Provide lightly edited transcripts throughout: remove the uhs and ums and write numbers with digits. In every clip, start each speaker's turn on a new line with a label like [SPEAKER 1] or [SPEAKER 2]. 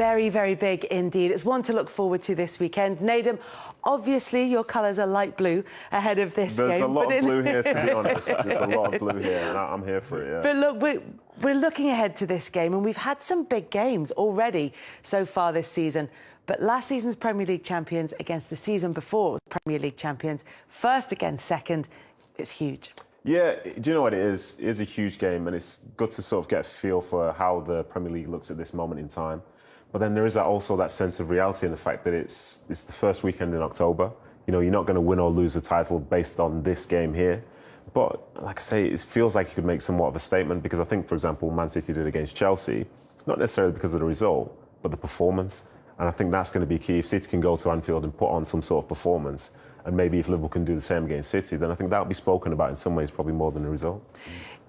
[SPEAKER 1] Very, very big indeed. It's one to look forward to this weekend. Nadem, obviously your colours are light blue ahead of this game.
[SPEAKER 2] There's a lot of blue here, to be honest. There's a lot of blue here, and I'm here for it, yeah.
[SPEAKER 1] But look, we're looking ahead to this game, and we've had some big games already so far this season. But last season's Premier League champions against the season before Premier League champions, first against second, it's huge. Yeah,
[SPEAKER 2] do you know what it is? It is a huge game, and it's good to sort of get a feel for how the Premier League looks at this moment in time. But then there is also that sense of reality in the fact that it's the first weekend in October. You know, you're not going to win or lose the title based on this game here. But like I say, it feels like you could make somewhat of a statement, because I think, for example, Man City did against Chelsea, not necessarily because of the result, but the performance. And I think that's going to be key. If City can go to Anfield and put on some sort of performance, and maybe if Liverpool can do the same against City, then I think that will be spoken about in some ways, probably more than the result.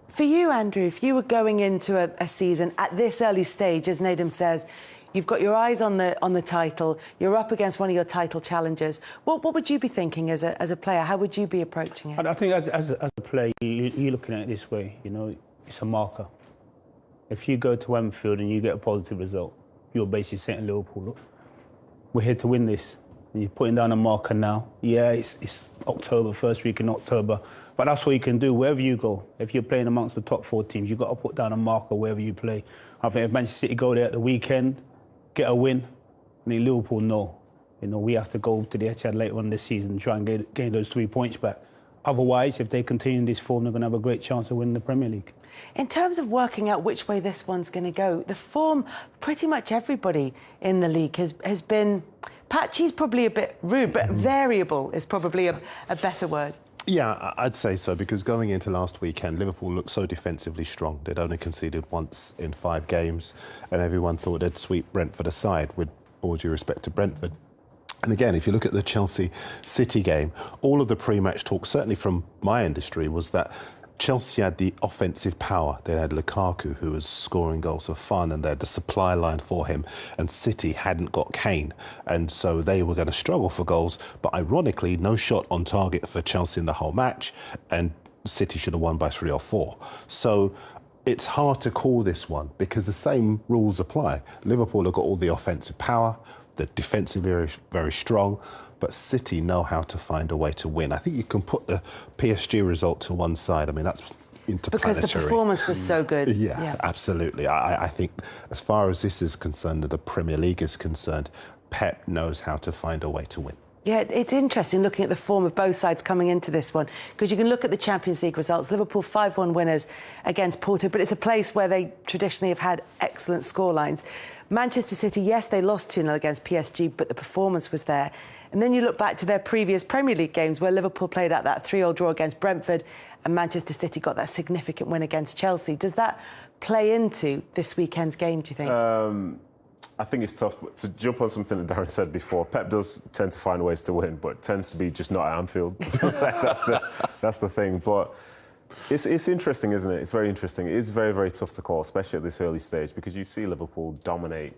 [SPEAKER 1] For you, Andrew, if you were going into a season at this early stage, as Nadem says, you've got your eyes on the title, you're up against one of your title challengers, what would you be thinking as a player? How would you be approaching it?
[SPEAKER 3] I think as a player, you're looking at it this way, you know, it's a marker. If you go to Anfield and you get a positive result, you're basically saying to Liverpool, look, we're here to win this. And you're putting down a marker now. Yeah, it's October, first week in October, but that's what you can do wherever you go. If you're playing amongst the top 4 teams, you've got to put down a marker wherever you play. I think if Manchester City go there at the weekend, get a win, and then Liverpool know. You know, we have to go to the Etihad later on this season and try and gain those 3 points back. Otherwise, if they continue this form, they're going to have a great chance of winning the Premier League.
[SPEAKER 1] In terms of working out which way this one's going to go, the form, pretty much everybody in the league has been... Patchy's probably a bit rude, but variable is probably a better word.
[SPEAKER 4] Yeah, I'd say so, because going into last weekend, Liverpool looked so defensively strong. They'd only conceded once in 5 games, and everyone thought they'd sweep Brentford aside, with all due respect to Brentford. And again, if you look at the Chelsea-City game, all of the pre-match talk, certainly from my industry, was that Chelsea had the offensive power. They had Lukaku, who was scoring goals for fun, and they had the supply line for him. And City hadn't got Kane, and so they were going to struggle for goals. But ironically, no shot on target for Chelsea in the whole match, and City should have won by 3 or 4. So it's hard to call this one, because the same rules apply. Liverpool have got all the offensive power, the defensive very, very strong, but City know how to find a way to win. I think you can put the PSG result to one side. I mean, that's interplanetary.
[SPEAKER 1] Because the performance was so good.
[SPEAKER 4] Yeah, absolutely. I think as far as this is concerned, the Premier League is concerned, Pep knows how to find a way to win.
[SPEAKER 1] Yeah, it's interesting looking at the form of both sides coming into this one, because you can look at the Champions League results. Liverpool 5-1 winners against Porto, but it's a place where they traditionally have had excellent scorelines. Manchester City, yes, they lost 2-0 against PSG, but the performance was there. And then you look back to their previous Premier League games where Liverpool played out that 3-3 draw against Brentford and Manchester City got that significant win against Chelsea. Does that play into this weekend's game, do you think?
[SPEAKER 2] I think it's tough to jump on something that Darren said before. Pep does tend to find ways to win, but it tends to be just not at Anfield. that's the thing. But it's interesting, isn't it? It's very interesting. It is very, very tough to call, especially at this early stage, because you see Liverpool dominate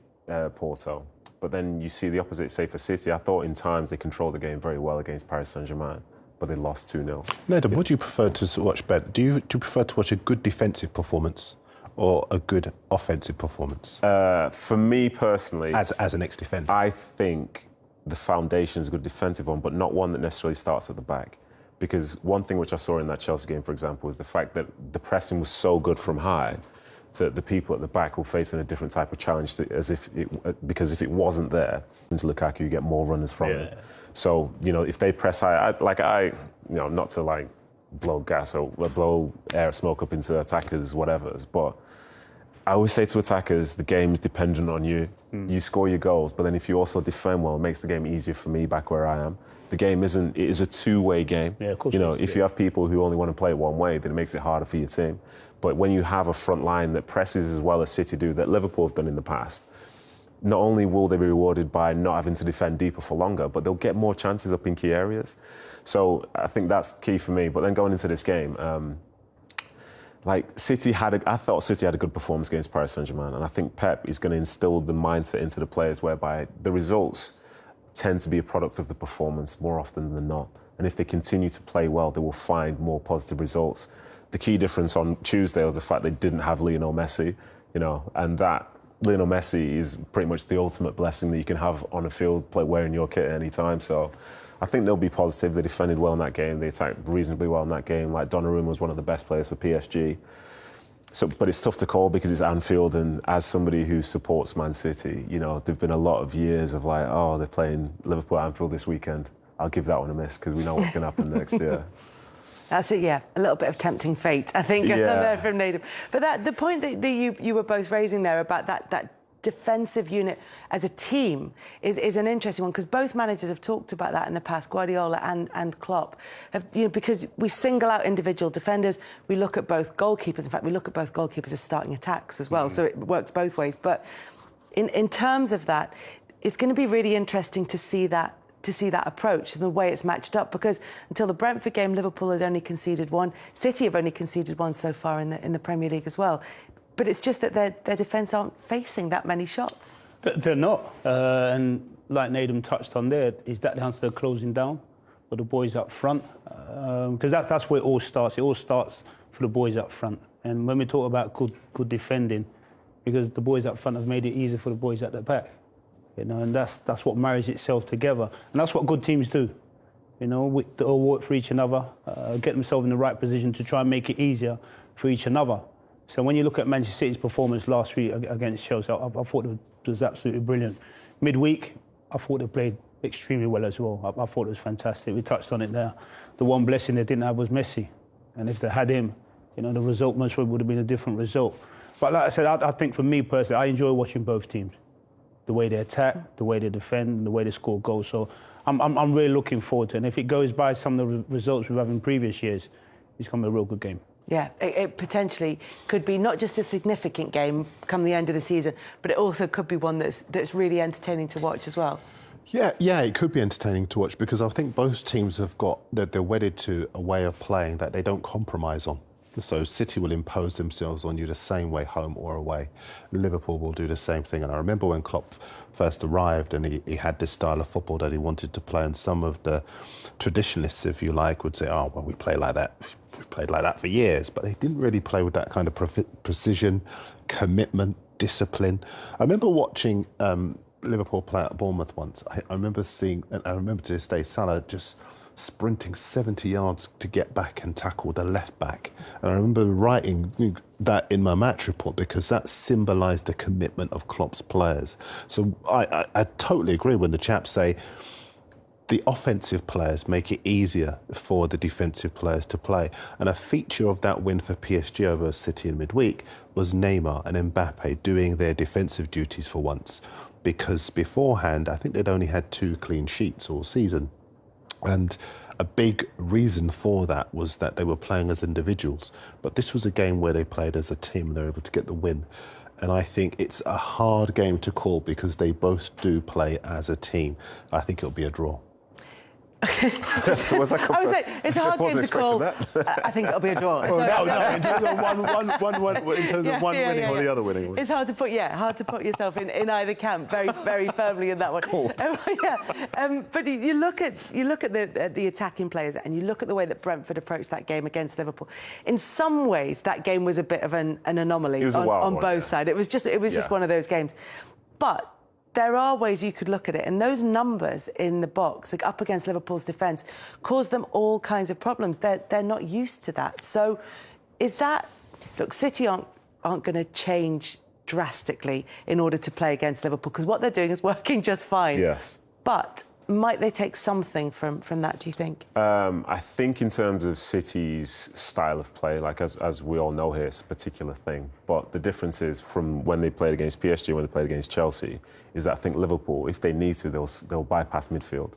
[SPEAKER 2] Porto, but then you see the opposite, say, for City. I thought in times they controlled the game very well against Paris Saint-Germain, but they lost 2-0.
[SPEAKER 4] Nadem, what do you prefer to watch better? Do you prefer to watch a good defensive performance or a good offensive performance?
[SPEAKER 2] For me personally,
[SPEAKER 4] as an ex-defender,
[SPEAKER 2] I think the foundation is a good defensive one, but not one that necessarily starts at the back. Because one thing which I saw in that Chelsea game, for example, was the fact that the pressing was so good from high that the people at the back were facing a different type of challenge, because if it wasn't there, into Lukaku, you get more runners from him. So, you know, if they press high, you know, not to like blow gas or blow air smoke up into attackers, whatever's, but I always say to attackers, the game is dependent on you. You score your goals, but then if you also defend well, it makes the game easier for me back where I am. The game it is a two-way game.
[SPEAKER 3] Yeah, of course.
[SPEAKER 2] You know, if you have people who only want to play it one way, then it makes it harder for your team. But when you have a front line that presses as well as City do, that Liverpool have done in the past, not only will they be rewarded by not having to defend deeper for longer, but they'll get more chances up in key areas. So I think that's key for me. But then going into this game, I thought City had a good performance against Paris Saint-Germain, and I think Pep is going to instill the mindset into the players whereby the results tend to be a product of the performance more often than not. And if they continue to play well, they will find more positive results. The key difference on Tuesday was the fact they didn't have Lionel Messi, you know, and that Lionel Messi is pretty much the ultimate blessing that you can have on a field, wearing your kit at any time. So I think they'll be positive. They defended well in that game. They attacked reasonably well in that game. Like, Donnarumma was one of the best players for PSG. So, but it's tough to call because it's Anfield, and as somebody who supports Man City, you know, there've been a lot of years of like, oh, they're playing Liverpool at Anfield this weekend. I'll give that one a miss because we know what's going to happen next year.
[SPEAKER 1] That's it, yeah. A little bit of tempting fate, I think, there from Nadim. But the point that you were both raising there about that defensive unit as a team is an interesting one, because both managers have talked about that in the past, Guardiola and Klopp, because we single out individual defenders, we look at both goalkeepers. In fact, we look at both goalkeepers as starting attacks as well, so it works both ways. But in terms of that, it's going to be really interesting to see that approach and the way it's matched up, because until the Brentford game, Liverpool had only conceded one. City have only conceded one so far in the Premier League as well. But it's just that their defence aren't facing that many shots.
[SPEAKER 3] They're not. And like Nadim touched on there, is that down to the closing down for the boys up front? Because that's where it all starts. It all starts for the boys up front. And when we talk about good defending, because the boys up front have made it easier for the boys at the back. You know, and that's what marries itself together. And that's what good teams do. You know, they all work for each another, get themselves in the right position to try and make it easier for each another. So when you look at Manchester City's performance last week against Chelsea, I thought it was absolutely brilliant. Midweek, I thought they played extremely well as well. I thought it was fantastic. We touched on it there. The one blessing they didn't have was Messi. And if they had him, you know, the result most probably would have been a different result. But like I said, I think for me personally, I enjoy watching both teams. The way they attack, the way they defend, and the way they score goals. So I'm really looking forward to it. And if it goes by some of the results we've had in previous years, it's going to be a real good game.
[SPEAKER 1] Yeah, it potentially could be not just a significant game come the end of the season, but it also could be one that's really entertaining to watch as well.
[SPEAKER 4] Yeah, it could be entertaining to watch, because I think both teams have got that they're wedded to a way of playing that they don't compromise on. So City will impose themselves on you the same way, home or away. Liverpool will do the same thing. And I remember when Klopp first arrived and he had this style of football that he wanted to play, and some of the traditionalists, if you like, would say, oh, well, we play like that. We've played like that for years. But they didn't really play with that kind of precision, commitment, discipline. I remember watching Liverpool play at Bournemouth once. I remember seeing, and I remember to this day, Salah just sprinting 70 yards to get back and tackle the left back. And I remember writing that in my match report, because that symbolised the commitment of Klopp's players. So I totally agree when the chaps say the offensive players make it easier for the defensive players to play. And a feature of that win for PSG over City in midweek was Neymar and Mbappe doing their defensive duties for once. Because beforehand, I think they'd only had 2 clean sheets all season. And a big reason for that was that they were playing as individuals. But this was a game where they played as a team and they were able to get the win. And I think it's a hard game to call because they both do play as a team. I think it'll be a draw.
[SPEAKER 1] I was like, it's a hard game to call. I think it'll be a draw.
[SPEAKER 4] Oh, no, in terms of one winning or the other winning.
[SPEAKER 1] It's hard to put yourself in either camp very, very firmly in that one.
[SPEAKER 4] Cool.
[SPEAKER 1] But you look at the attacking players, and you look at the way that Brentford approached that game against Liverpool. In some ways, that game was a bit of an anomaly on both sides. It was just one of those games. But there are ways you could look at it, and those numbers in the box, like up against Liverpool's defence, cause them all kinds of problems. They're not used to that. So, is that look? City aren't going to change drastically in order to play against Liverpool, because what they're doing is working just fine.
[SPEAKER 2] Yes.
[SPEAKER 1] But might they take something from that, do you think?
[SPEAKER 2] I think in terms of City's style of play, like as we all know here, it's a particular thing. But the difference is from when they played against PSG, when they played against Chelsea, is that I think Liverpool, if they need to, they'll bypass midfield,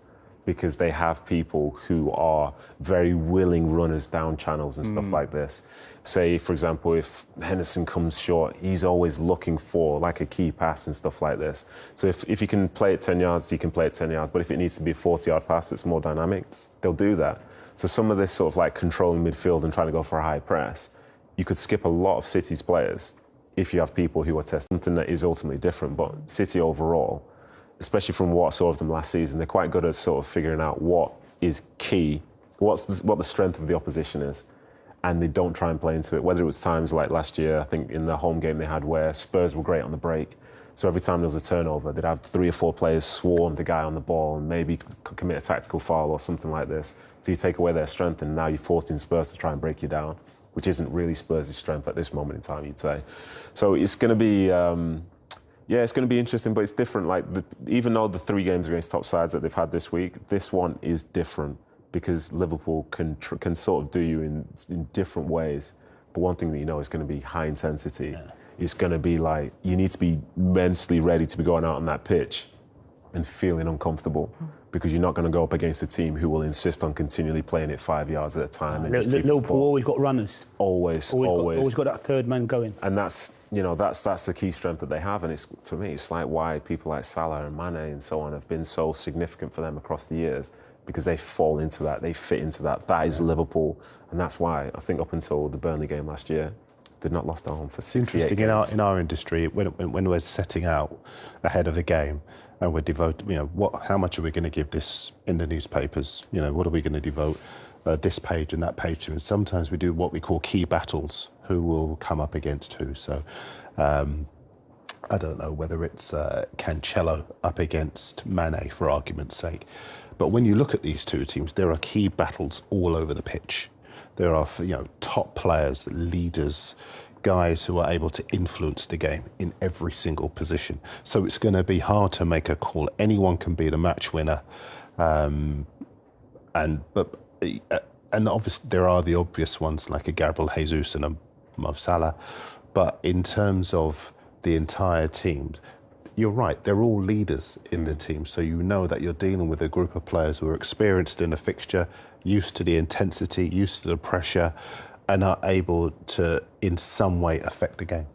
[SPEAKER 2] because they have people who are very willing runners down channels and stuff like this. Say, for example, if Henderson comes short, he's always looking for like a key pass and stuff like this. So if you can play it 10 yards, you can play it 10 yards. But if it needs to be a 40-yard pass that's more dynamic, they'll do that. So some of this sort of like controlling midfield and trying to go for a high press, you could skip a lot of City's players if you have people who are testing something that is ultimately different. But City overall, especially from what I saw of them last season, they're quite good at sort of figuring out what is key, what the strength of the opposition is, and they don't try and play into it. Whether it was times like last year, I think in the home game they had where Spurs were great on the break, So every time there was a turnover, they'd have 3 or 4 players swarm the guy on the ball and maybe commit a tactical foul or something like this. So you take away their strength, and now you're forced in Spurs to try and break you down, which isn't really Spurs' strength at this moment in time, you'd say. So it's going to be, it's going to be interesting, but it's different. Like, even though the 3 games against top sides that they've had this week, this one is different because Liverpool can sort of do you in different ways. But one thing that you know is going to be high intensity. Yeah. It's going to be like, you need to be mentally ready to be going out on that pitch and feeling uncomfortable, because you're not going to go up against a team who will insist on continually playing it 5 yards at a time. And
[SPEAKER 3] Liverpool always got runners.
[SPEAKER 2] Always
[SPEAKER 3] got that third man going.
[SPEAKER 2] And that's the key strength that they have. And for me, it's like why people like Salah and Mane and so on have been so significant for them across the years, because they fall into that, they fit into that. That is Liverpool, and that's why I think up until the Burnley game last year, they'd not lost at home for 68
[SPEAKER 4] games. Interesting in our industry, when we're setting out ahead of the game, and we're devoting, how much are we going to give this in the newspapers? What are we going to devote this page and that page to? And sometimes we do what we call key battles. Who will come up against who? So I don't know whether it's Cancelo up against Mane, for argument's sake. But when you look at these two teams, there are key battles all over the pitch. There are, top players, leaders, guys who are able to influence the game in every single position. So it's going to be hard to make a call. Anyone can be the match winner, and obviously there are the obvious ones like a Gabriel Jesus and a Mo Salah. But in terms of the entire team, you're right, they're all leaders in the team. So you know that you're dealing with a group of players who are experienced in a fixture, used to the intensity, used to the pressure, and are able to, in some way, affect the game.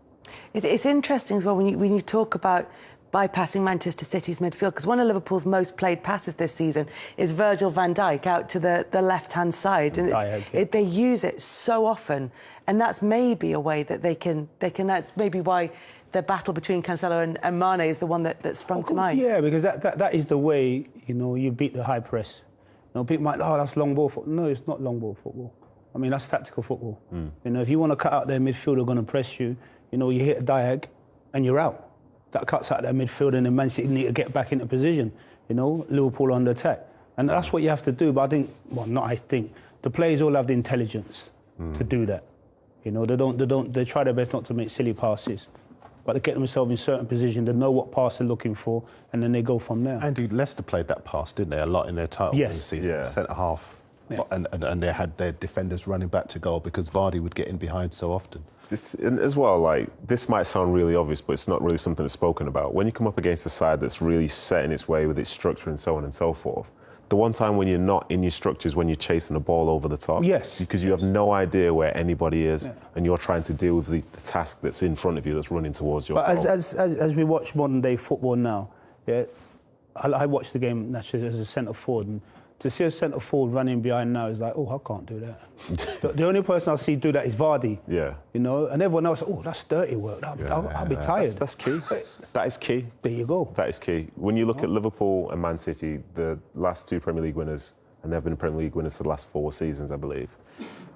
[SPEAKER 1] It's interesting as well when you talk about bypassing Manchester City's midfield, because one of Liverpool's most played passes this season is Virgil van Dijk out to the left-hand side. And they use it so often, and that's maybe a way that they can that's maybe why the battle between Cancelo and Mane is the one that sprung to mind.
[SPEAKER 3] Yeah, because that is the way, you beat the high press. People might, that's long ball football. No, it's not long ball football. I mean, that's tactical football. If you want to cut out their midfield, they're going to press you. You hit a diag and you're out. That cuts out their midfield, and then Man City need to get back into position. Liverpool on the attack. And that's what you have to do. But the players all have the intelligence to do that. They try their best not to make silly passes, but they get themselves in certain positions, they know what pass they're looking for, and then they go from there.
[SPEAKER 4] Andy, Leicester played that pass, didn't they, a lot in their title winning season, centre-half. Yeah. And they had their defenders running back to goal because Vardy would get in behind so often.
[SPEAKER 2] And as well, this might sound really obvious, but it's not really something that's spoken about. When you come up against a side that's really set in its way with its structure and so on and so forth, the one time when you're not in your structure is when you're chasing the ball over the top.
[SPEAKER 3] Yes.
[SPEAKER 2] Because you have no idea where anybody is, and you're trying to deal with the task that's in front of you that's running towards your goal.
[SPEAKER 3] But as we watch modern day football now, I watch the game naturally as a centre forward, and to see a centre forward running behind now is like, I can't do that. the only person I see do that is Vardy.
[SPEAKER 2] Yeah.
[SPEAKER 3] And everyone else, that's dirty work. I'll be tired.
[SPEAKER 2] That's key. That is key.
[SPEAKER 3] There you go.
[SPEAKER 2] That is key. When you look at Liverpool and Man City, the last 2 Premier League winners, and they've been Premier League winners for the last 4 seasons, I believe,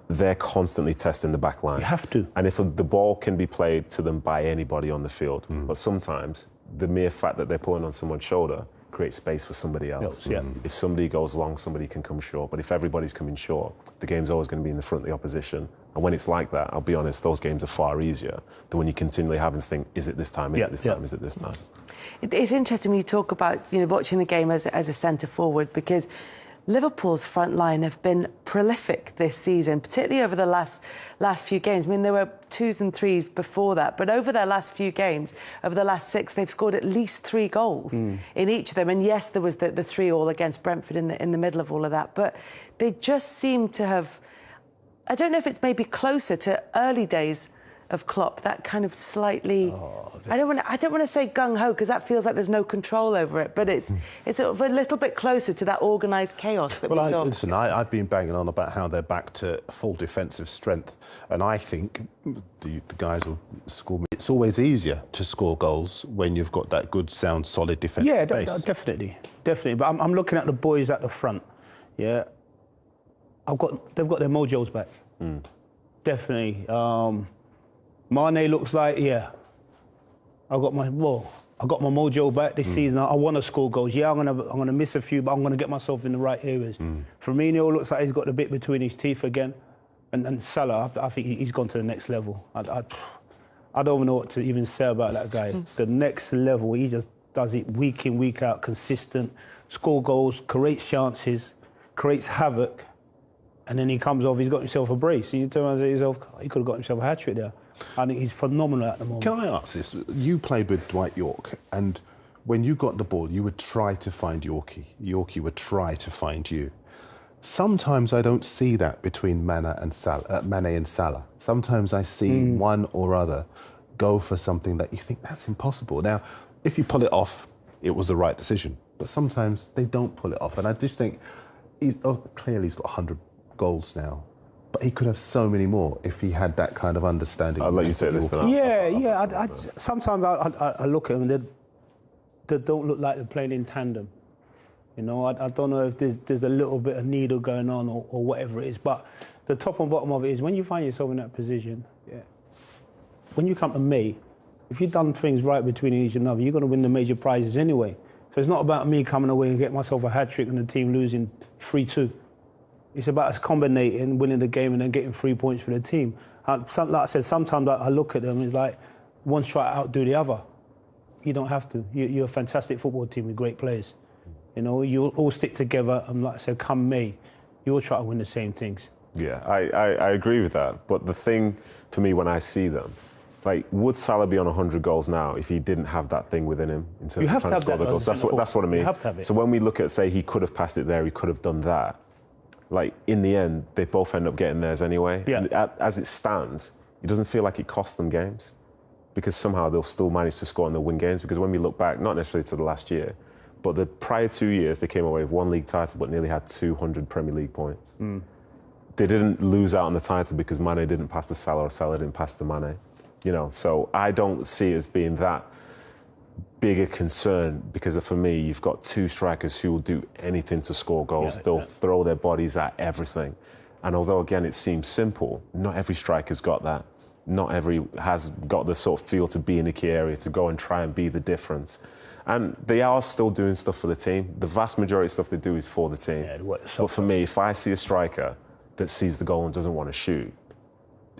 [SPEAKER 2] they're constantly testing the back line.
[SPEAKER 3] You have to.
[SPEAKER 2] And if the ball can be played to them by anybody on the field, but sometimes the mere fact that they're pulling on someone's shoulder create space for somebody else. If somebody goes long, somebody can come short. But if everybody's coming short, the game's always going to be in the front of the opposition. And when it's like that, I'll be honest, those games are far easier than when you continually having to think, is it this time, is it this time, is it this time?
[SPEAKER 1] It's interesting when you talk about watching the game as a centre forward, because Liverpool's front line have been prolific this season, particularly over the last few games. I mean, there were 2s and 3s before that, but over their last few games, over the last 6, they've scored at least 3 goals in each of them. And yes, there was the 3-3 against Brentford in the middle of all of that, but they just seem to have, I don't know if it's maybe closer to early days of Klopp, that kind of slightly, I don't want to say gung-ho, because that feels like there's no control over it, but it's sort of a little bit closer to that organised chaos that we saw.
[SPEAKER 4] Listen, I've been banging on about how they're back to full defensive strength, and I think the guys will score. It's always easier to score goals when you've got that good, sound, solid defensive base.
[SPEAKER 3] Yeah, definitely. But I'm looking at the boys at the front. Yeah, they've got their mojos back. Definitely. Mane looks like, I've got my ball. I got my mojo back this season. I want to score goals. Yeah, I'm gonna miss a few, but I'm gonna get myself in the right areas. Firmino looks like he's got the bit between his teeth again, and Salah, I think he's gone to the next level. I don't know what to even say about that guy. The next level, he just does it week in, week out, consistent, score goals, creates chances, creates havoc, and then he comes off, he's got himself a brace. And you turn around and say to yourself, he could have got himself a hat-trick there. I think he's phenomenal at the moment.
[SPEAKER 4] Can I ask this? You played with Dwight Yorke, and when you got the ball, you would try to find Yorkie. Yorkie would try to find you. Sometimes I don't see that between Mane and Salah. Sometimes I see one or other go for something that you think that's impossible. Now, if you pull it off, it was the right decision. But sometimes they don't pull it off. And I just think, clearly he's got 100 goals now. But he could have so many more if he had that kind of understanding.
[SPEAKER 2] I'll let you take this one.
[SPEAKER 3] Yeah. Sometimes I look at them and they don't look like they're playing in tandem. You know, I don't know if there's a little bit of needle going on or whatever it is. But the top and bottom of it is when you find yourself in that position, when you come to May, if you've done things right between each other, you're going to win the major prizes anyway. So it's not about me coming away and getting myself a hat-trick and the team losing 3-2. It's about us combinating, winning the game and then getting 3 points for the team. Like I said, sometimes I look at them, it's like one's trying to outdo the other. You don't have to. You're a fantastic football team with great players. You know, you all stick together and like I said, come May, you'll try to win the same things.
[SPEAKER 2] Yeah, I agree with that. But the thing for me when I see them, like, would Salah be on 100 goals now if he didn't have that thing within him in terms of trying to score the goals? That's what I mean.
[SPEAKER 3] You have to have it.
[SPEAKER 2] So when we look at, say, he could have passed it there, he could have done that. Like, in the end, they both end up getting theirs anyway.
[SPEAKER 3] Yeah.
[SPEAKER 2] And as it stands, it doesn't feel like it cost them games because somehow they'll still manage to score and they'll win games. Because when we look back, not necessarily to the last year, but the prior 2 years, they came away with one league title but nearly had 200 Premier League points. They didn't lose out on the title because Mane didn't pass to Salah or Salah didn't pass to Mane. You know, so I don't see it as being that big a concern because for me, you've got two strikers who will do anything to score goals. They'll throw their bodies at everything. And although, again, it seems simple, not every striker's got that. Not every has got the sort of feel to be in the key area, to go and try and be the difference. And they are still doing stuff for the team. The vast majority of stuff they do is for the team. But for me, if I see a striker that sees the goal and doesn't want to shoot,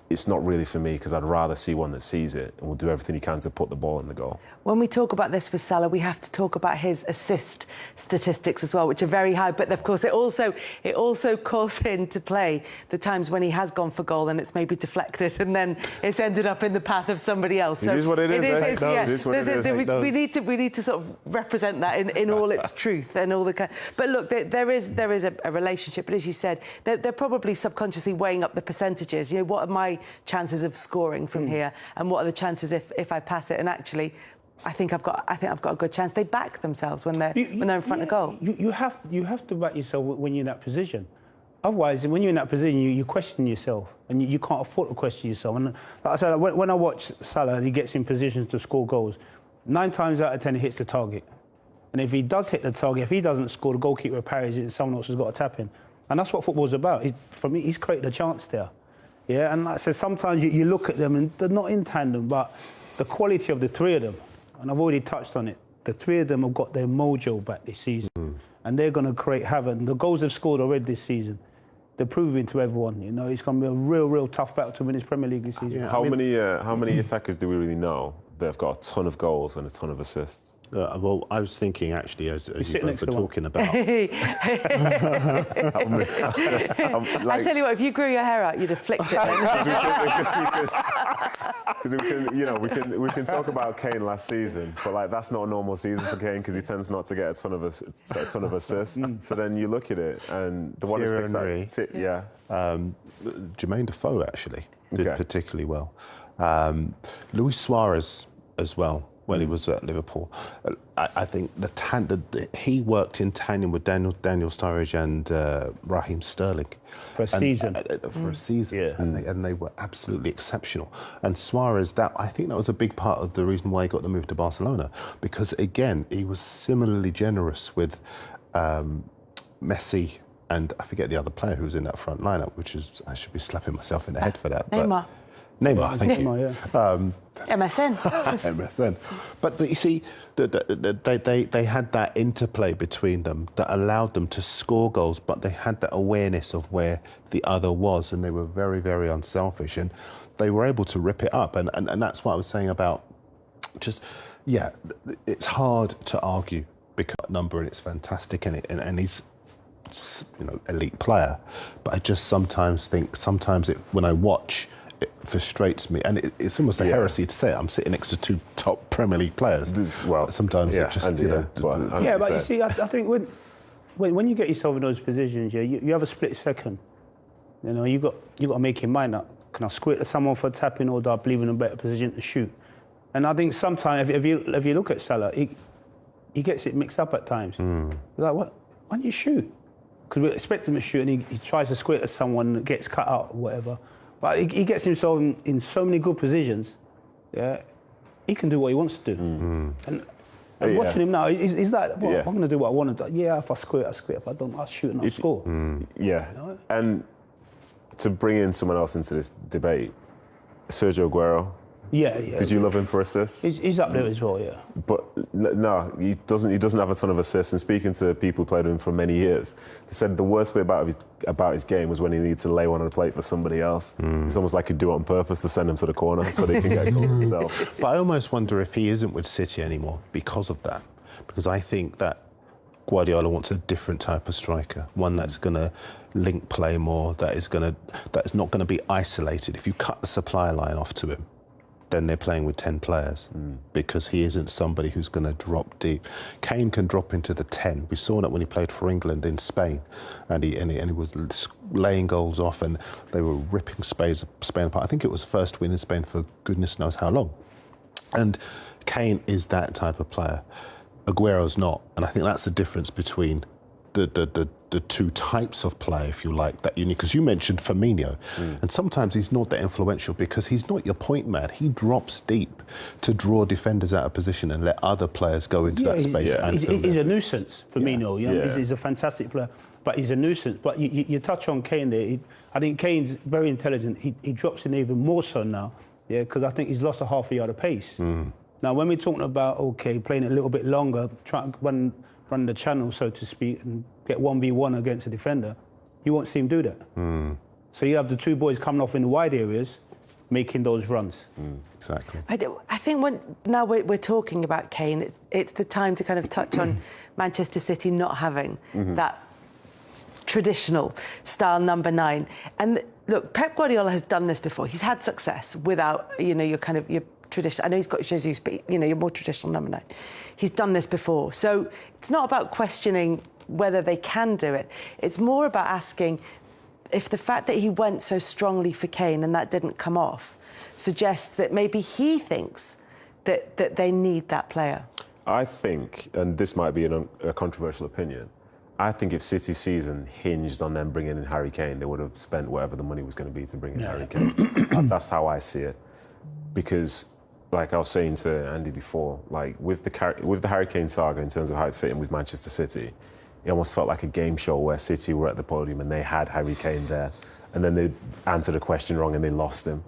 [SPEAKER 2] it's not really for me because I'd rather see one that sees it and will do everything he can to put the ball in the goal.
[SPEAKER 1] When we talk about this with Salah, we have to talk about his assist statistics as well, which are very high. But of course, it also calls into play the times when he has gone for goal and it's maybe deflected and then it's ended up in the path of somebody else.
[SPEAKER 2] So it is what it is.
[SPEAKER 1] We need to sort of represent that in all its truth and all the kind. But look, there is a relationship. But as you said, they're probably subconsciously weighing up the percentages. You know, what are my chances of scoring from here, and what are the chances if I pass it? And actually, I think I've got a good chance. They back themselves when they're in front of goal.
[SPEAKER 3] You have to back yourself when you're in that position. Otherwise, when you're in that position, you question yourself, and you can't afford to question yourself. And like I said, when I watch Salah and he gets in positions to score goals, 9 times out of 10 he hits the target. And if he does hit the target, if he doesn't score, the goalkeeper parries it, and someone else has got to tap in. And that's what football's about. For me, he's created a chance there. Yeah, and like I said, sometimes you look at them and they're not in tandem, but the quality of the three of them, and I've already touched on it, the three of them have got their mojo back this season, and they're going to create havoc. And the goals they've scored already this season, they're proving to everyone, you know, it's going to be a real tough battle to win this Premier League this season.
[SPEAKER 2] Yeah, how many attackers do we really know that have got a ton of goals and a ton of assists?
[SPEAKER 4] Well, I was thinking actually, as you both were talking about.
[SPEAKER 1] I tell you what, if you grew your hair out, you'd have flicked it.
[SPEAKER 2] Because we can talk about Kane last season, but like that's not a normal season for Kane because he tends not to get a ton of assists. So then you look at it, and the one that sticks out,
[SPEAKER 4] Jermaine Defoe actually did particularly well. Luis Suarez as well. When he was at Liverpool, I think he worked in tandem with Daniel Sturridge and Raheem Sterling
[SPEAKER 3] for a season.
[SPEAKER 4] And they were absolutely exceptional. And Suarez, I think that was a big part of the reason why he got the move to Barcelona, because again he was similarly generous with Messi and I forget the other player who was in that front lineup, which is I should be slapping myself in the head for that.
[SPEAKER 1] Neymar.
[SPEAKER 4] Neymar, thank you.
[SPEAKER 3] Neymar, yeah.
[SPEAKER 1] MSN.
[SPEAKER 4] MSN. But you see, they had that interplay between them that allowed them to score goals, but they had that awareness of where the other was, and they were very, very unselfish, and they were able to rip it up. And that's what I was saying about just, yeah, it's hard to argue because number, and it's fantastic, and he's, you know, elite player. But I just sometimes think, when I watch, it frustrates me, and it's almost a heresy to say it. I'm sitting next to two top Premier League players.
[SPEAKER 2] Well,
[SPEAKER 4] sometimes it just, you know.
[SPEAKER 3] But you see, I think when you get yourself in those positions, you have a split second. You know, you got to make your mind up. Can I squint at someone for tapping, or do I believe in a better position to shoot? And I think sometimes, if you look at Salah, he gets it mixed up at times. Like, what? Why don't you shoot? Because we expect him to shoot, and he tries to squint at someone that gets cut out or whatever. But he gets himself in so many good positions. Yeah, he can do what he wants to do. And watching him now, he's like, well, I'm going to do what I want to do. Yeah, if I squint, I squint. If I don't, I'll shoot and I'll score.
[SPEAKER 2] Yeah,
[SPEAKER 3] You know?
[SPEAKER 2] and to bring in someone else into this debate, Sergio Aguero.
[SPEAKER 3] Yeah.
[SPEAKER 2] Did you love him for assists?
[SPEAKER 3] He's up there as well, yeah.
[SPEAKER 2] But no, he doesn't have a ton of assists. And speaking to people who played with him for many years, they said the worst bit about his game was when he needed to lay one on the plate for somebody else. It's almost like he'd do it on purpose to send him to the corner so they can get a goal himself.
[SPEAKER 4] But I almost wonder if he isn't with City anymore because of that. Because I think that Guardiola wants a different type of striker, one that's going to link play more, that is not going to be isolated. If you cut the supply line off to him, then they're playing with 10 players because he isn't somebody who's going to drop deep. Kane can drop into the 10. We saw that when he played for England in Spain, and he was laying goals off, and they were ripping Spain apart. I think it was the first win in Spain for goodness knows how long. And Kane is that type of player. Aguero's not, and I think that's the difference between the two types of play, if you like, that you need. Because you mentioned Firmino, and sometimes he's not that influential because he's not your point man. He drops deep to draw defenders out of position and let other players go into that space.
[SPEAKER 3] He's a nuisance, Firmino. You know? He's a fantastic player, but he's a nuisance. But you touch on Kane there. I think Kane's very intelligent. He drops in even more so now, because I think he's lost a half a yard of pace. Now, when we're talking about, playing it a little bit longer, trying to run the channel, so to speak, and get 1v1 against a defender, you won't see him do that. So you have the two boys coming off in the wide areas, making those runs.
[SPEAKER 4] Exactly.
[SPEAKER 1] I think now we're talking about Kane, it's the time to kind of touch on Manchester City not having that traditional style number 9. And look, Pep Guardiola has done this before. He's had success without, your traditional. I know he's got Jesus, but your more traditional number 9. He's done this before. So it's not about questioning whether they can do it. It's more about asking if the fact that he went so strongly for Kane and that didn't come off suggests that maybe he thinks that they need that player.
[SPEAKER 2] I think, and this might be a controversial opinion, I think if City's season hinged on them bringing in Harry Kane, they would have spent whatever the money was going to be to bring in Harry Kane. That's how I see it. Because, like I was saying to Andy before, like with the Harry Kane saga in terms of how it fit in with Manchester City, it almost felt like a game show where City were at the podium and they had Harry Kane there, and then they answered a question wrong and they lost him.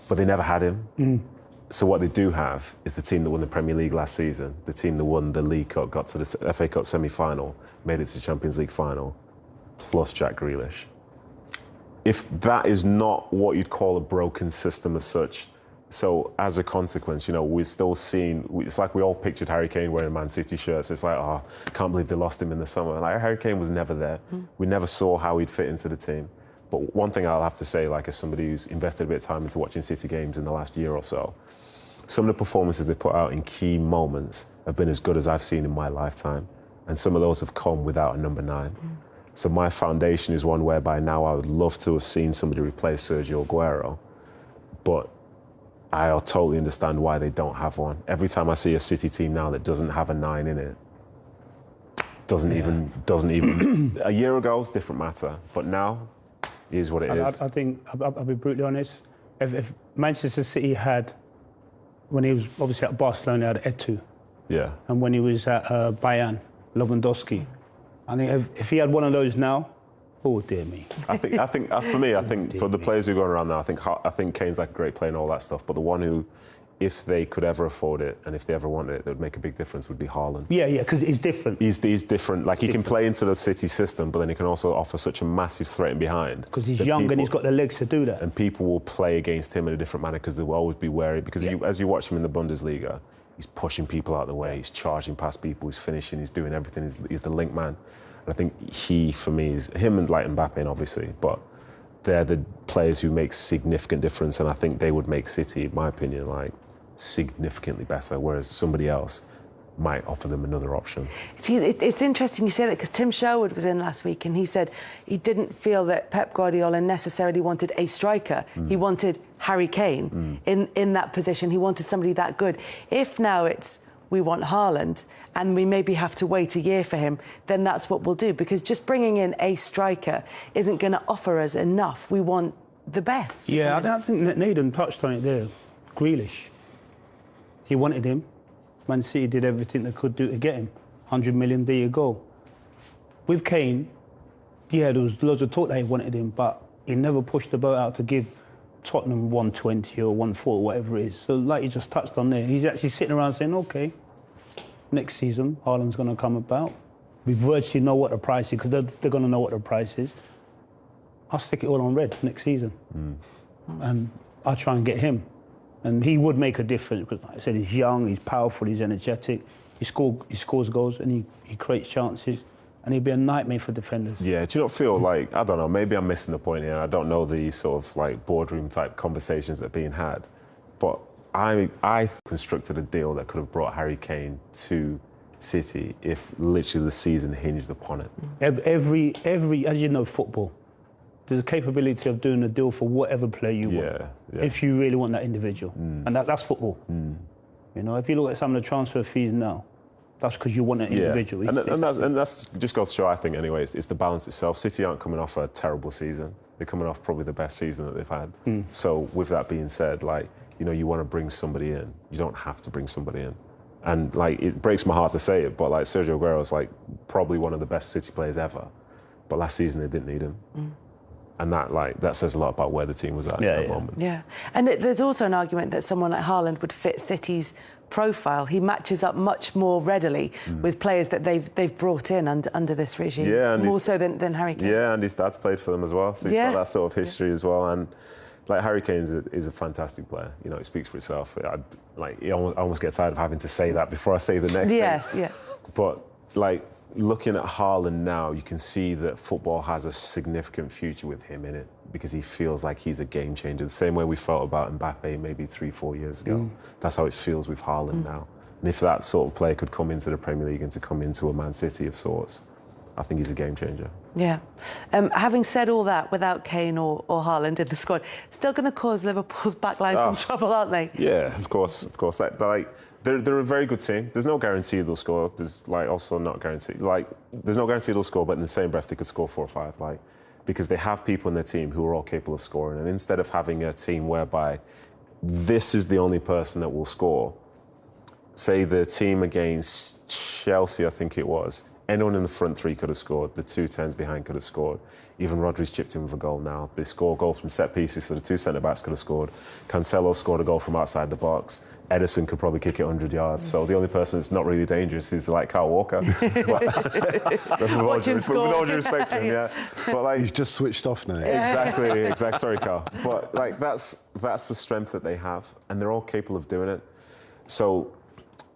[SPEAKER 2] But they never had him. So what they do have is the team that won the Premier League last season, the team that won the League Cup, got to the FA Cup semi-final, made it to the Champions League final, plus Jack Grealish. If that is not what you'd call a broken system as such, so as a consequence, we're still seeing, it's like we all pictured Harry Kane wearing Man City shirts. It's like, I can't believe they lost him in the summer. Like, Harry Kane was never there. We never saw how he'd fit into the team. But one thing I'll have to say, like as somebody who's invested a bit of time into watching City games in the last year or so, some of the performances they put out in key moments have been as good as I've seen in my lifetime. And some of those have come without a number 9. So my foundation is one whereby now I would love to have seen somebody replace Sergio Aguero. But I totally understand why they don't have one. Every time I see a City team now that doesn't have a 9 in it, doesn't even. A year ago, it's a different matter. But now, it is what it is.
[SPEAKER 3] I think, I'll be brutally honest, if Manchester City had, when he was obviously at Barcelona, had Etu.
[SPEAKER 2] Yeah.
[SPEAKER 3] And when he was at Bayern, Lewandowski. I think if he had one of those now, Oh dear me.
[SPEAKER 2] I think for me, I think for the players who are going around now, I think Kane's like a great player and all that stuff. But the one who, if they could ever afford it and if they ever wanted it, that would make a big difference would be Haaland.
[SPEAKER 3] Yeah, because he's different.
[SPEAKER 2] He's different. Like he can play into the City system, but then he can also offer such a massive threat in behind.
[SPEAKER 3] Because he's young and he's got the legs to do that.
[SPEAKER 2] And people will play against him in a different manner because they will always be wary. Because as you watch him in the Bundesliga, he's pushing people out of the way, he's charging past people, he's finishing, he's doing everything. He's the link man. And I think he, for me, is him and like Mbappe, obviously, but they're the players who make significant difference. And I think they would make City, in my opinion, like significantly better, whereas somebody else might offer them another option.
[SPEAKER 1] It's interesting you say that because Tim Sherwood was in last week and he said he didn't feel that Pep Guardiola necessarily wanted a striker. He wanted Harry Kane in that position. He wanted somebody that good. If now it's we want Haaland and we maybe have to wait a year for him, then that's what we'll do, because just bringing in a striker isn't going to offer us enough. We want the best.
[SPEAKER 3] Yeah, I think that Nathan touched on it there. Grealish. He wanted him. Man City did everything they could do to get him. 100 million, there you go. With Kane, yeah, there was loads of talk that he wanted him, but he never pushed the boat out to give Tottenham 120 or 140, whatever it is. So like you just touched on there, he's actually sitting around saying, OK, next season, Haaland's going to come about. We virtually know what the price is, because they're going to know what the price is. I'll stick it all on red next season. And I'll try and get him. And he would make a difference, because like I said, he's young, he's powerful, he's energetic, he scores goals and he creates chances, and he'd be a nightmare for defenders.
[SPEAKER 2] Yeah, do you not feel like, I don't know, maybe I'm missing the point here, I don't know the sort of like boardroom type conversations that are being had, but I constructed a deal that could have brought Harry Kane to City if literally the season hinged upon it.
[SPEAKER 3] Every as you know, football, there's a capability of doing a deal for whatever player you want, if you really want that individual. And that's football. You know, if you look at some of the transfer fees now, that's because you want an individual.
[SPEAKER 2] Yeah. And that's just goes to show, I think, anyway, it's the balance itself. City aren't coming off a terrible season. They're coming off probably the best season that they've had. So with that being said, like, you know, you want to bring somebody in. You don't have to bring somebody in. And, like, it breaks my heart to say it, but, like, Sergio Aguero's, like, probably one of the best City players ever. But last season they didn't need him. And that says a lot about where the team was at that moment.
[SPEAKER 1] Yeah, and there's also an argument that someone like Haaland would fit City's profile. He matches up much more readily with players that they've brought in under this regime, more so than Harry Kane.
[SPEAKER 2] Yeah, and his dad's played for them as well, so he's got that sort of history as well. And like Harry Kane is a fantastic player. You know, it I almost get tired of having to say that before I say the next thing. But like, looking at Haaland now, you can see that football has a significant future with him in it, because he feels like he's a game changer. The same way we felt about Mbappe maybe 3-4 years ago. That's how it feels with Haaland now. And if that sort of player could come into the Premier League and to come into a Man City of sorts, I think he's a game changer. Yeah.
[SPEAKER 1] Having said all that, without Kane or Haaland in the squad, still going to cause Liverpool's backline some trouble, aren't they?
[SPEAKER 2] Yeah, of course. They're a very good team. There's no guarantee they'll score. There's also not guaranteed. There's no guarantee they'll score, but in the same breath they could score 4 or 5. Because they have people in their team who are all capable of scoring. And instead of having a team whereby this is the only person that will score, say the team against Chelsea, I think it was, anyone in the front three could have scored. The 2 10s behind could have scored. Even Rodri's chipped in with a goal now. They score goals from set pieces, so the 2 centre-backs could have scored. Cancelo scored a goal from outside the box. Edison could probably kick it 100 yards. So the only person that's not really dangerous is like Kyle Walker. That's
[SPEAKER 1] Watch him score.
[SPEAKER 2] With all due respect to him, But
[SPEAKER 4] he's just switched off now.
[SPEAKER 2] Exactly. Sorry, Kyle. But that's the strength that they have, and they're all capable of doing it. So,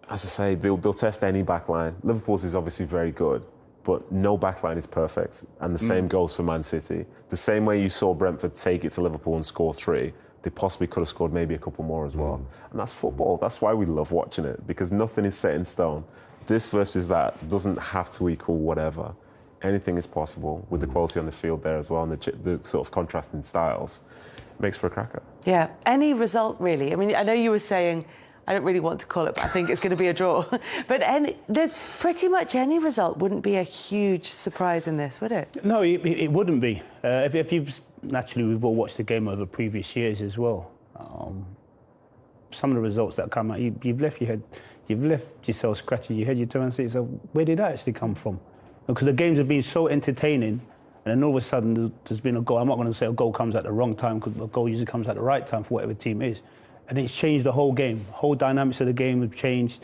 [SPEAKER 2] as I say, they'll test any backline. Liverpool's is obviously very good, but no backline is perfect. And the same goes for Man City. The same way you saw Brentford take it to Liverpool and score 3, they possibly could have scored maybe a couple more as well. And that's football. That's why we love watching it, because nothing is set in stone. This versus that doesn't have to equal whatever. Anything is possible with the quality on the field there as well, and the sort of contrasting styles. It makes for a cracker.
[SPEAKER 1] Yeah, any result really. I mean, I know you were saying, I don't really want to call it, but I think it's going to be a draw. But pretty much any result wouldn't be a huge surprise in this, would it?
[SPEAKER 3] No, it wouldn't be. If you've naturally, we've all watched the game over previous years as well. Some of the results that come out, you've left yourself scratching your head. You turn and say to yourself, where did that actually come from? Because the games have been so entertaining, And then all of a sudden, there's been a goal. I'm not going to say a goal comes at the wrong time, because a goal usually comes at the right time for whatever team is. And it's changed the whole game. Whole dynamics of the game have changed.